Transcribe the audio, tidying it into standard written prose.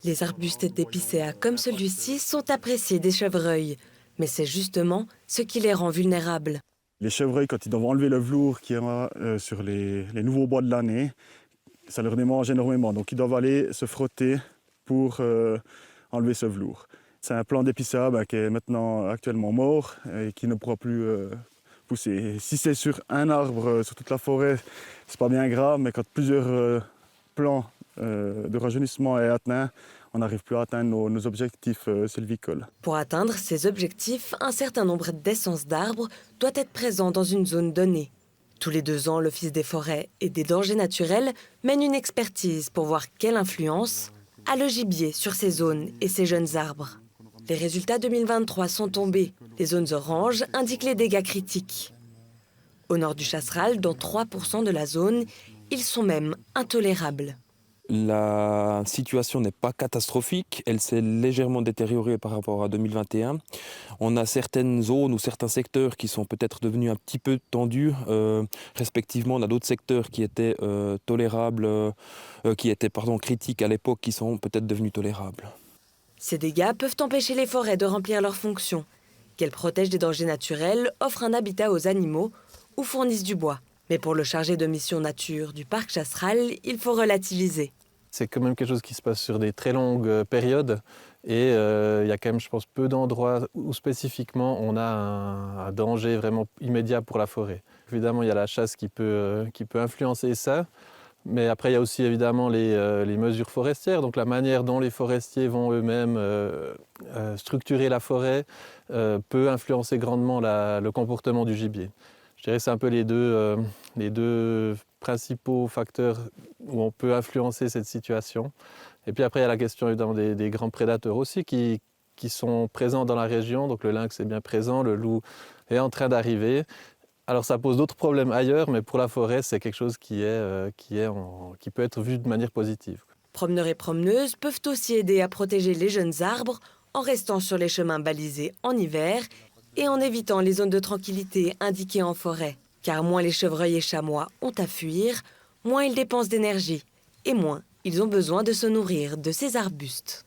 Les arbustes d'épicéa comme celui-ci sont appréciés des chevreuils, mais c'est justement ce qui les rend vulnérables. Les chevreuils, quand ils doivent enlever le velours qu'il y a sur les nouveaux bois de l'année, ça leur démange énormément. Donc ils doivent aller se frotter pour enlever ce velours. C'est un plant d'épicéa qui est maintenant actuellement mort et qui ne pourra plus pousser. Et si c'est sur un arbre, sur toute la forêt, c'est pas bien grave, mais quand plusieurs plans de rajeunissement est atteint, on n'arrive plus à atteindre nos objectifs sylvicoles. Pour atteindre ces objectifs, un certain nombre d'essences d'arbres doit être présent dans une zone donnée. Tous les 2 ans, l'Office des forêts et des dangers naturels mène une expertise pour voir quelle influence a le gibier sur ces zones et ces jeunes arbres. Les résultats 2023 sont tombés. Les zones oranges indiquent les dégâts critiques. Au nord du Chasseral, dans 3% de la zone, ils sont même intolérables. La situation n'est pas catastrophique, elle s'est légèrement détériorée par rapport à 2021. On a certaines zones ou certains secteurs qui sont peut-être devenus un petit peu tendus. Respectivement, on a d'autres secteurs qui étaient critiques à l'époque, qui sont peut-être devenus tolérables. Ces dégâts peuvent empêcher les forêts de remplir leurs fonctions. Qu'elles protègent des dangers naturels, offrent un habitat aux animaux ou fournissent du bois. Mais pour le chargé de mission nature du parc Chasseral, il faut relativiser. C'est quand même quelque chose qui se passe sur des très longues périodes et il y a quand même, je pense, peu d'endroits où spécifiquement on a un danger vraiment immédiat pour la forêt. Évidemment, il y a la chasse qui peut influencer ça, mais après il y a aussi évidemment les mesures forestières, donc la manière dont les forestiers vont eux-mêmes structurer la forêt peut influencer grandement le comportement du gibier. Je dirais que c'est un peu les deux principaux facteurs où on peut influencer cette situation. Et puis après, il y a la question évidemment des grands prédateurs aussi qui sont présents dans la région. Donc le lynx est bien présent, le loup est en train d'arriver. Alors ça pose d'autres problèmes ailleurs, mais pour la forêt, c'est quelque chose qui peut être vu de manière positive. Promeneurs et promeneuses peuvent aussi aider à protéger les jeunes arbres en restant sur les chemins balisés en hiver et en évitant les zones de tranquillité indiquées en forêt. Car moins les chevreuils et chamois ont à fuir, moins ils dépensent d'énergie et moins ils ont besoin de se nourrir de ces arbustes.